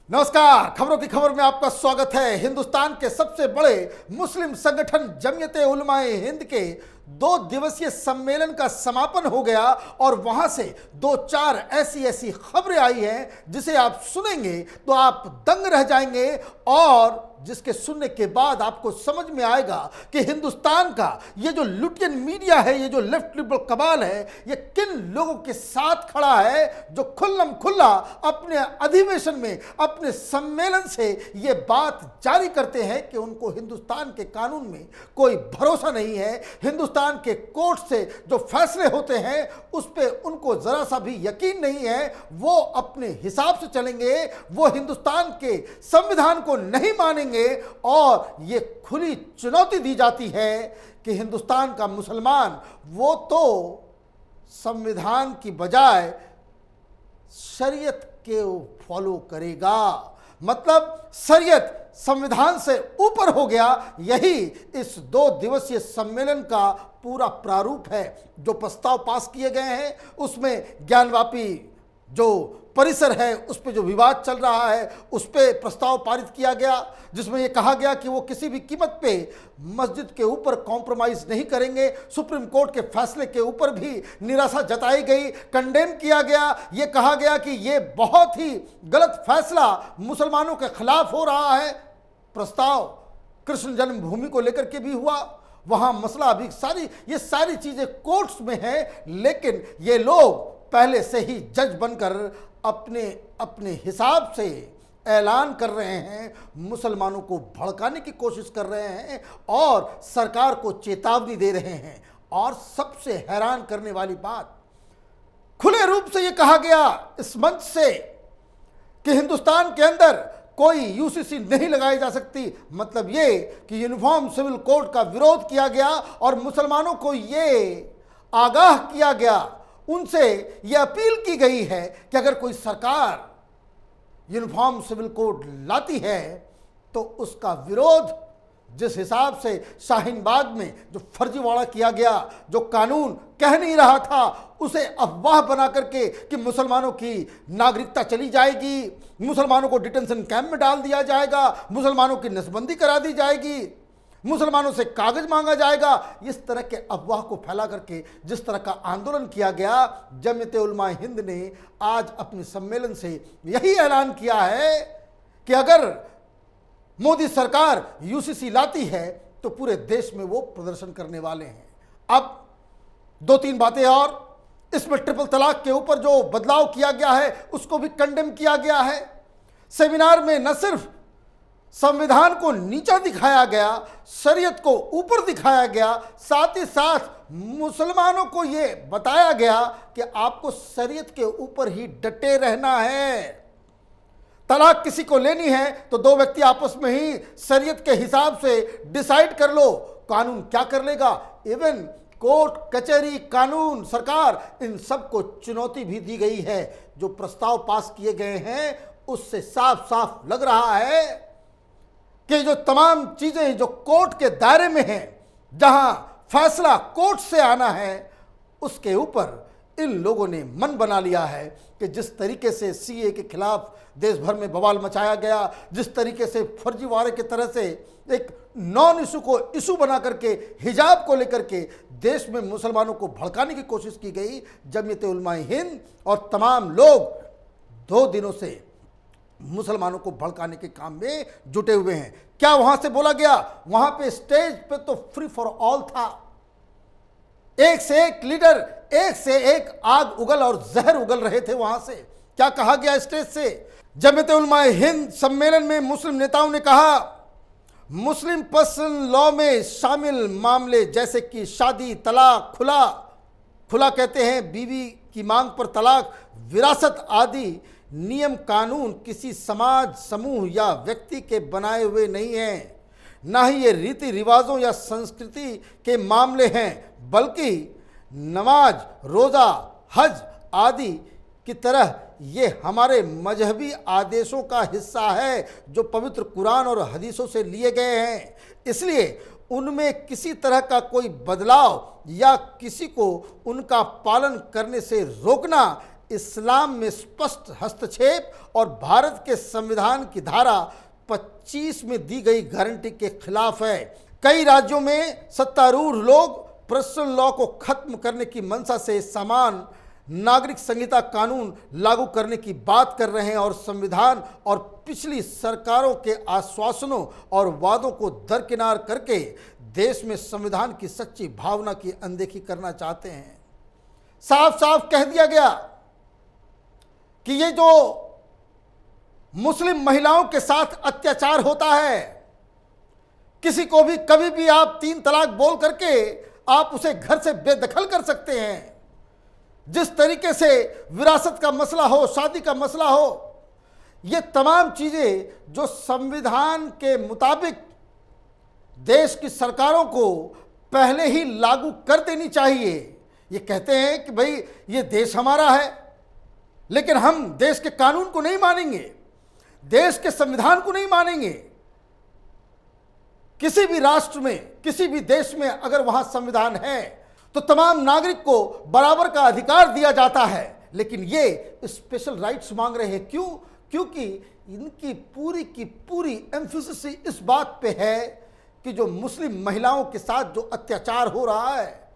नमस्कार, खबरों की खबर में आपका स्वागत है। हिंदुस्तान के सबसे बड़े मुस्लिम संगठन जमीयते उलमाए हिंद के 2 दिवसीय सम्मेलन का समापन हो गया और वहां से 2-4 ऐसी खबरें आई हैं जिसे आप सुनेंगे तो आप दंग रह जाएंगे और जिसके सुनने के बाद आपको समझ में आएगा कि हिंदुस्तान का ये जो लुटियन मीडिया है, ये जो लेफ्ट लिबरल कबाल है, ये किन लोगों के साथ खड़ा है जो खुल्लम खुल्ला अपने अधिवेशन में, अपने सम्मेलन से ये बात जारी करते हैं कि उनको हिंदुस्तान के कानून में कोई भरोसा नहीं है। हिंदुस्तान के कोर्ट से जो फैसले होते हैं उस पर उनको जरा सा भी यकीन नहीं है। वो अपने हिसाब से चलेंगे, वो हिंदुस्तान के संविधान को नहीं मानेंगे और ये खुली चुनौती दी जाती है कि हिंदुस्तान का मुसलमान वो तो संविधान की बजाय शरीयत के फॉलो करेगा, मतलब शरीयत संविधान से ऊपर हो गया। यही इस 2 दिवसीय सम्मेलन का पूरा प्रारूप है। जो प्रस्ताव पास किए गए हैं उसमें ज्ञानवापी जो परिसर है उस पर जो विवाद चल रहा है उस पर प्रस्ताव पारित किया गया, जिसमें यह कहा गया कि वो किसी भी कीमत पे मस्जिद के ऊपर कॉम्प्रोमाइज नहीं करेंगे। सुप्रीम कोर्ट के फैसले के ऊपर भी निराशा जताई गई, कंडेम किया गया। ये कहा गया कि ये बहुत ही गलत फैसला मुसलमानों के खिलाफ हो रहा है। प्रस्ताव कृष्ण जन्मभूमि को लेकर के भी हुआ, वहां मसला अभी ये सारी चीजें कोर्ट्स में है, लेकिन ये लोग पहले से ही जज बनकर अपने अपने हिसाब से ऐलान कर रहे हैं, मुसलमानों को भड़काने की कोशिश कर रहे हैं और सरकार को चेतावनी दे रहे हैं। और सबसे हैरान करने वाली बात, खुले रूप से यह कहा गया इस मंच से कि हिंदुस्तान के अंदर कोई यूसीसी नहीं लगाई जा सकती। मतलब ये कि यूनिफॉर्म सिविल कोड का विरोध किया गया और मुसलमानों को ये आगाह किया गया, उनसे यह अपील की गई है कि अगर कोई सरकार यूनिफॉर्म सिविल कोड लाती है तो उसका विरोध, जिस हिसाब से शाहीन बाग में जो फर्जीवाड़ा किया गया, जो कानून कह नहीं रहा था उसे अफवाह बना करके कि मुसलमानों की नागरिकता चली जाएगी, मुसलमानों को डिटेंशन कैंप में डाल दिया जाएगा, मुसलमानों की नसबंदी करा दी जाएगी, मुसलमानों से कागज मांगा जाएगा, इस तरह के अफवाह को फैला करके जिस तरह का आंदोलन किया गया, जमीयते उलमा हिंद ने आज अपने सम्मेलन से यही ऐलान किया है कि अगर मोदी सरकार यूसीसी लाती है तो पूरे देश में वो प्रदर्शन करने वाले हैं। अब 2-3 बातें और, इसमें ट्रिपल तलाक के ऊपर जो बदलाव किया गया है उसको भी कंडेम किया गया है। सेमिनार में न सिर्फ संविधान को नीचा दिखाया गया, शरीयत को ऊपर दिखाया गया, साथ ही साथ मुसलमानों को यह बताया गया कि आपको शरीयत के ऊपर ही डटे रहना है। तलाक किसी को लेनी है तो 2 व्यक्ति आपस में ही शरीयत के हिसाब से डिसाइड कर लो, कानून क्या कर लेगा। इवन कोर्ट कचहरी कानून सरकार, इन सबको चुनौती भी दी गई है। जो प्रस्ताव पास किए गए हैं उससे साफ साफ लग रहा है कि जो तमाम चीजें जो कोर्ट के दायरे में हैं, जहां फैसला कोर्ट से आना है, उसके ऊपर इन लोगों ने मन बना लिया है कि जिस तरीके से सीए के खिलाफ देश भर में बवाल मचाया गया, जिस तरीके से फर्जीवाड़े की तरह से एक नॉन इशू को इशू बना करके हिजाब को लेकर के देश में मुसलमानों को भड़काने की कोशिश की गई, जमीयते उलमा हिंद और तमाम लोग 2 दिनों से मुसलमानों को भड़काने के काम में जुटे हुए हैं। क्या वहां से बोला गया? वहां पे स्टेज पे तो फ्री फॉर ऑल था, एक से एक लीडर, एक से एक आग उगल और जहर उगल रहे थे। वहां से क्या कहा गया स्टेज से? जमीयते उलमा हिंद सम्मेलन में मुस्लिम नेताओं ने कहा, मुस्लिम पर्सनल लॉ में शामिल मामले जैसे कि शादी, तलाक, खुला कहते हैं बीवी की मांग पर तलाक, विरासत आदि नियम कानून किसी समाज, समूह या व्यक्ति के बनाए हुए नहीं हैं। ना ही ये रीति रिवाजों या संस्कृति के मामले हैं, बल्कि नमाज, रोज़ा, हज आदि की तरह ये हमारे मजहबी आदेशों का हिस्सा है जो पवित्र कुरान और हदीसों से लिए गए हैं। इसलिए उनमें किसी तरह का कोई बदलाव या किसी को उनका पालन करने से रोकना इस्लाम में स्पष्ट हस्तक्षेप और भारत के संविधान की धारा 25 में दी गई गारंटी के खिलाफ है। कई राज्यों में सत्तारूढ़ लोग पर्सनल लॉ को खत्म करने की मंशा से समान नागरिक संहिता कानून लागू करने की बात कर रहे हैं और संविधान और पिछली सरकारों के आश्वासनों और वादों को दरकिनार करके देश में संविधान की सच्ची भावना की अनदेखी करना चाहते हैं। साफ साफ कह दिया गया कि ये जो मुस्लिम महिलाओं के साथ अत्याचार होता है, किसी को भी कभी भी आप 3 तलाक बोल करके आप उसे घर से बेदखल कर सकते हैं। जिस तरीके से विरासत का मसला हो, शादी का मसला हो, ये तमाम चीजें जो संविधान के मुताबिक देश की सरकारों को पहले ही लागू कर देनी चाहिए। ये कहते हैं कि भाई ये देश हमारा है, लेकिन हम देश के कानून को नहीं मानेंगे, देश के संविधान को नहीं मानेंगे। किसी भी राष्ट्र में, किसी भी देश में अगर वहां संविधान है तो तमाम नागरिक को बराबर का अधिकार दिया जाता है, लेकिन ये स्पेशल राइट्स मांग रहे हैं। क्यों? क्योंकि इनकी पूरी की पूरी एम्फेसिस इस बात पे है कि जो मुस्लिम महिलाओं के साथ जो अत्याचार हो रहा है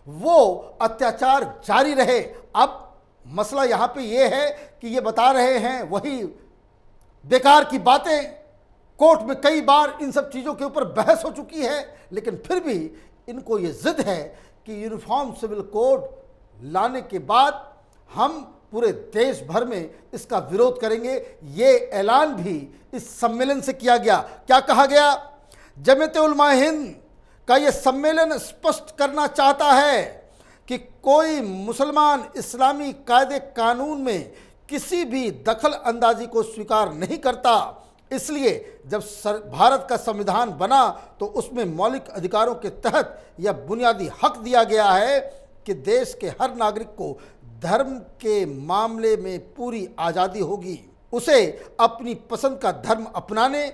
वो अत्याचार जारी रहे। अब मसला यहाँ पे ये है कि ये बता रहे हैं वही बेकार की बातें। कोर्ट में कई बार इन सब चीज़ों के ऊपर बहस हो चुकी है, लेकिन फिर भी इनको ये जिद है कि यूनिफॉर्म सिविल कोड लाने के बाद हम पूरे देश भर में इसका विरोध करेंगे। ये ऐलान भी इस सम्मेलन से किया गया। क्या कहा गया? जमीयत उलमा हिंद का ये सम्मेलन स्पष्ट करना चाहता है कि कोई मुसलमान इस्लामी कायदे कानून में किसी भी दखल अंदाजी को स्वीकार नहीं करता। इसलिए जब भारत का संविधान बना तो उसमें मौलिक अधिकारों के तहत यह बुनियादी हक दिया गया है कि देश के हर नागरिक को धर्म के मामले में पूरी आज़ादी होगी। उसे अपनी पसंद का धर्म अपनाने,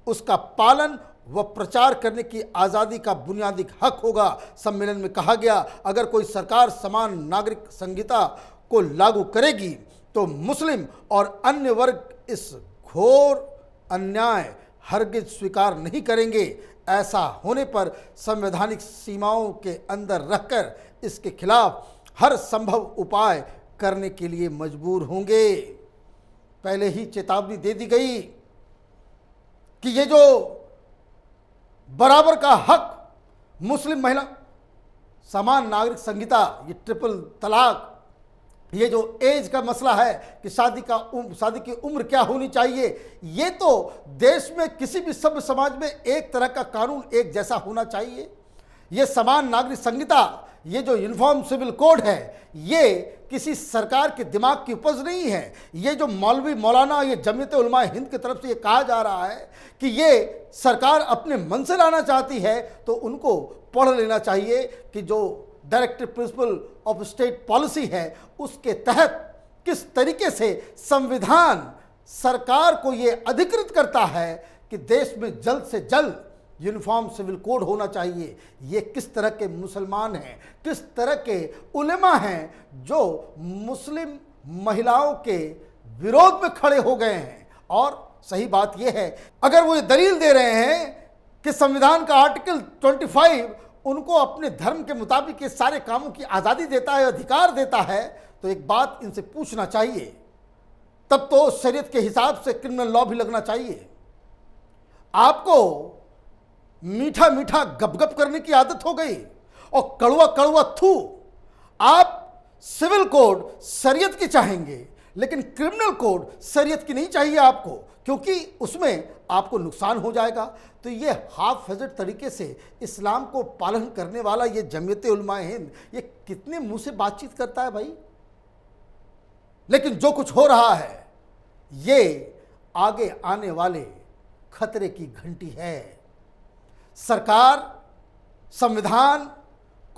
उसका पालन व प्रचार करने की आज़ादी का बुनियादी हक होगा। सम्मेलन में कहा गया, अगर कोई सरकार समान नागरिक संहिता को लागू करेगी तो मुस्लिम और अन्य वर्ग इस घोर अन्याय हरगिज स्वीकार नहीं करेंगे। ऐसा होने पर संवैधानिक सीमाओं के अंदर रहकर इसके खिलाफ हर संभव उपाय करने के लिए मजबूर होंगे। पहले ही चेतावनी दे दी गई कि ये जो बराबर का हक मुस्लिम महिला, समान नागरिक संहिता, ये ट्रिपल तलाक, ये जो एज का मसला है कि शादी की उम्र क्या होनी चाहिए, ये तो देश में किसी भी सभ्य समाज में एक तरह का कानून एक जैसा होना चाहिए। ये समान नागरिक संहिता, ये जो यूनिफॉर्म सिविल कोड है, ये किसी सरकार के दिमाग की उपज नहीं है। ये जो मौलवी मौलाना, ये जमीयत उलमा हिंद की तरफ से ये कहा जा रहा है कि ये सरकार अपने मन से लाना चाहती है, तो उनको पढ़ लेना चाहिए कि जो directive principle of state policy है उसके तहत किस तरीके से संविधान सरकार को ये अधिकृत करता है कि देश में जल्द से जल्द यूनिफॉर्म सिविल कोड होना चाहिए। ये किस तरह के मुसलमान हैं, किस तरह के उलेमा हैं जो मुस्लिम महिलाओं के विरोध में खड़े हो गए हैं। और सही बात यह है, अगर वो ये दलील दे रहे हैं कि संविधान का आर्टिकल 25 उनको अपने धर्म के मुताबिक ये सारे कामों की आज़ादी देता है, अधिकार देता है, तो एक बात इनसे पूछना चाहिए, तब तो शरीयत के हिसाब से क्रिमिनल लॉ भी लगना चाहिए। आपको मीठा मीठा गपगप करने की आदत हो गई और कड़वा कड़वा थू। आप सिविल कोड शरीयत की चाहेंगे, लेकिन क्रिमिनल कोड शरीयत की नहीं चाहिए आपको, क्योंकि उसमें आपको नुकसान हो जाएगा। तो ये हाफ हेजेड तरीके से इस्लाम को पालन करने वाला ये जमीयत उलमा हिंद, ये कितने मुंह से बातचीत करता है भाई। लेकिन जो कुछ हो रहा है ये आगे आने वाले खतरे की घंटी है। सरकार, संविधान,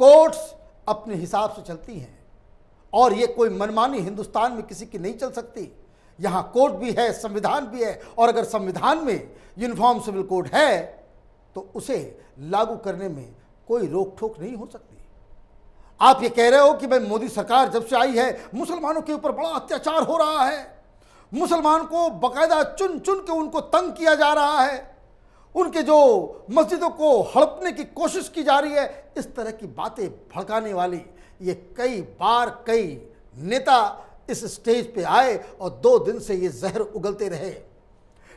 कोर्ट्स अपने हिसाब से चलती हैं और ये कोई मनमानी हिंदुस्तान में किसी की नहीं चल सकती। यहाँ कोर्ट भी है, संविधान भी है, और अगर संविधान में यूनिफॉर्म सिविल कोड है तो उसे लागू करने में कोई रोक टोक नहीं हो सकती। आप ये कह रहे हो कि भाई मोदी सरकार जब से आई है मुसलमानों के ऊपर बड़ा अत्याचार हो रहा है, मुसलमान को बकायदा चुन चुन के उनको तंग किया जा रहा है, उनके जो मस्जिदों को हड़पने की कोशिश की जा रही है। इस तरह की बातें भड़काने वाली ये कई बार कई नेता इस स्टेज पे आए और 2 दिन से ये जहर उगलते रहे,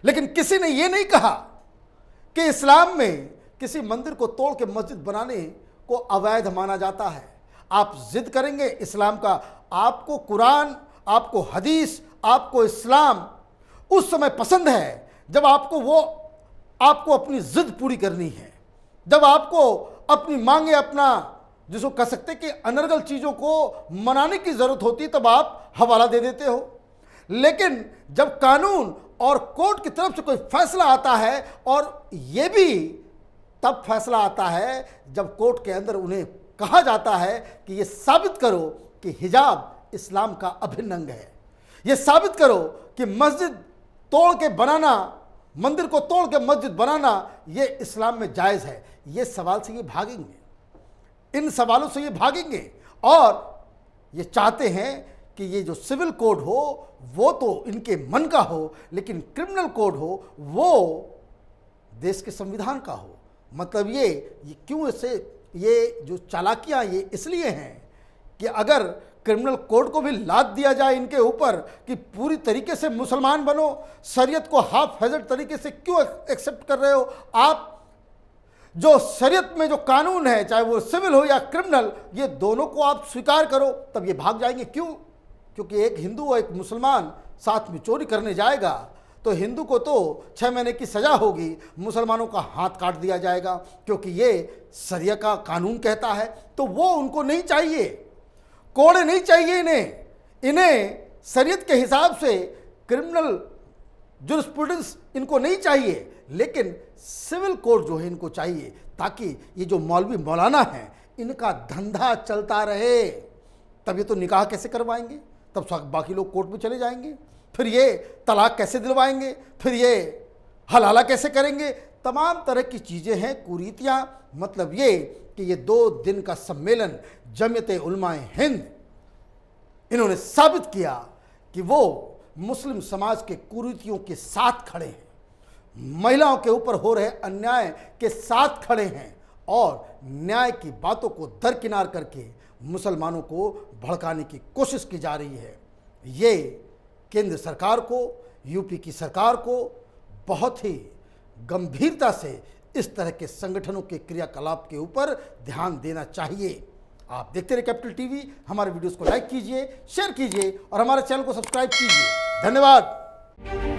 लेकिन किसी ने ये नहीं कहा कि इस्लाम में किसी मंदिर को तोड़ के मस्जिद बनाने को अवैध माना जाता है। आप जिद करेंगे इस्लाम का, आपको कुरान, आपको हदीस, आपको इस्लाम उस समय पसंद है जब आपको अपनी जिद पूरी करनी है, जब आपको अपनी मांगे, अपना जिसको कह सकते कि अनर्गल चीज़ों को मनाने की ज़रूरत होती है, तब आप हवाला दे देते हो। लेकिन जब कानून और कोर्ट की तरफ से कोई फैसला आता है, और ये भी तब फैसला आता है जब कोर्ट के अंदर उन्हें कहा जाता है कि ये साबित करो कि हिजाब इस्लाम का अभिन्न अंग है, ये साबित करो कि मस्जिद तोड़ के बनाना, मंदिर को तोड़ के मस्जिद बनाना ये इस्लाम में जायज़ है। ये सवाल से ये भागेंगे, इन सवालों से ये भागेंगे, और ये चाहते हैं कि ये जो सिविल कोड हो वो तो इनके मन का हो, लेकिन क्रिमिनल कोड हो वो देश के संविधान का हो। मतलब ये क्यों ऐसे, ये जो चालाकियां ये इसलिए हैं कि अगर क्रिमिनल कोड को भी लाद दिया जाए इनके ऊपर कि पूरी तरीके से मुसलमान बनो, शरीयत को हाफ हैज़र्ड तरीके से क्यों एक्सेप्ट कर रहे हो आप? जो शरीयत में जो कानून है, चाहे वो सिविल हो या क्रिमिनल, ये दोनों को आप स्वीकार करो, तब ये भाग जाएंगे। क्यों? क्योंकि एक हिंदू और एक मुसलमान साथ में चोरी करने जाएगा तो हिंदू को तो 6 महीने की सज़ा होगी, मुसलमानों का हाथ काट दिया जाएगा, क्योंकि ये शरिया का कानून कहता है। तो वो उनको नहीं चाहिए, कोड़े नहीं चाहिए इन्हें शरीयत के हिसाब से क्रिमिनल जुरिस्प्रूडेंस इनको नहीं चाहिए, लेकिन सिविल कोड जो है इनको चाहिए, ताकि ये जो मौलवी मौलाना हैं इनका धंधा चलता रहे। तब ये तो निकाह कैसे करवाएंगे, तब बाकी लोग कोर्ट में चले जाएंगे, फिर ये तलाक कैसे दिलवाएंगे, फिर ये हलाला कैसे करेंगे, तमाम तरह की चीज़ें हैं, कुरीतियाँ। मतलब ये कि ये 2 दिन का सम्मेलन जमीयत उलमाए हिंद, इन्होंने साबित किया कि वो मुस्लिम समाज के कुरीतियों के साथ खड़े हैं, महिलाओं के ऊपर हो रहे अन्याय के साथ खड़े हैं, और न्याय की बातों को दरकिनार करके मुसलमानों को भड़काने की कोशिश की जा रही है। ये केंद्र सरकार को, यूपी की सरकार को बहुत ही गंभीरता से इस तरह के संगठनों के क्रियाकलाप के ऊपर ध्यान देना चाहिए। आप देखते रहिए कैपिटल टीवी, हमारे वीडियोस को लाइक कीजिए, शेयर कीजिए और हमारे चैनल को सब्सक्राइब कीजिए। धन्यवाद।